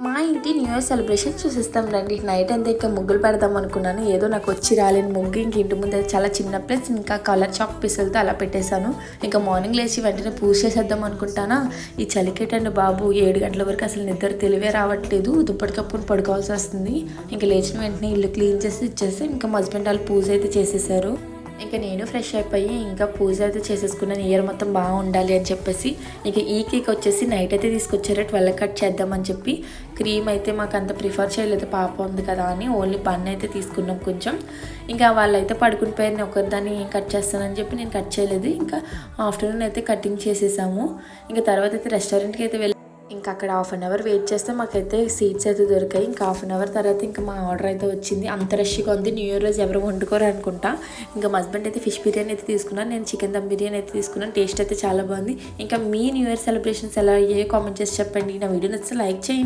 మా ఇంటి new year celebration చూసేస్తాం రండి. నైట్ అంతా ఇంకా ముగ్గులు పెడదాం అనుకున్నాను. ఏదో నాకు వచ్చి రాలేని ముగ్గు ఇంక ఇంటి ముందు చాలా చిన్న ప్లేస్, ఇంకా కలర్ చాక్ పీసులతో అలా పెట్టేశాను. ఇంకా మార్నింగ్ లేచి వెంటనే పూజ చేసేద్దాం అనుకుంటానా. ఈ చలికేటండి బాబు, 7 గంటల వరకు అసలు నిద్ర తెలివే రావట్లేదు. దుప్పటి కప్పుకొని పడుకోవాల్సి వస్తుంది. ఇంకా లేచిన వెంటనే ఇల్లు క్లీన్ చేసి ఇచ్చేసి ఇంకా మా హస్బెండ్ వాళ్ళు పూజ అయితే చేసేసారు. ఇంకా నేను ఫ్రెష్ అయిపోయి ఇంకా పూజ అయితే చేసేసుకున్నాను. ఇయర్ మొత్తం బాగా ఉండాలి అని చెప్పేసి. ఇంకా ఈ కేక్ వచ్చేసి నైట్ అయితే తీసుకొచ్చారు, 12 కట్ చేద్దామని చెప్పి. క్రీమ్ అయితే మాకు అంత ప్రిఫర్ చేయలేదు, పాప ఉంది కదా అని. ఓన్లీ బన్ అయితే తీసుకున్నాం కొంచెం. ఇంకా వాళ్ళైతే పడుకుని పోయారు, ఒకరిదాన్ని ఏం కట్ చేస్తానని చెప్పి నేను కట్ చేయలేదు. ఇంకా ఆఫ్టర్నూన్ అయితే కటింగ్ చేసేసాము. ఇంకా తర్వాత అయితే రెస్టారెంట్కి అయితే వెళ్ళి ఇంకా అక్కడ హాఫ్ అన్ అవర్ వెయిట్ చేస్తే మాకైతే సీట్స్ అయితే దొరికాయి. ఇంకా హాఫ్ అన్ అవర్ తర్వాత ఇంకా మా ఆర్డర్ అయితే వచ్చింది. అంత రష్గా ఉంది, న్యూ ఇయర్ రోజు ఎవరు వండుకోరు అనుకుంటా. ఇంకా మా హస్బెండ్ అయితే ఫిష్ బిర్యానీ అయితే తీసుకున్నాను, నేను చికెన్ దమ్ బిర్యానీ అయితే తీసుకున్నాను. టేస్ట్ అయితే చాలా బాగుంది. ఇంకా మీ న్యూ ఇయర్ సెలబ్రేషన్స్ ఎలా అయ్యాయో కామెంట్ చేసి చెప్పండి. నా వీడియో నచ్చితే లైక్ చేయండి.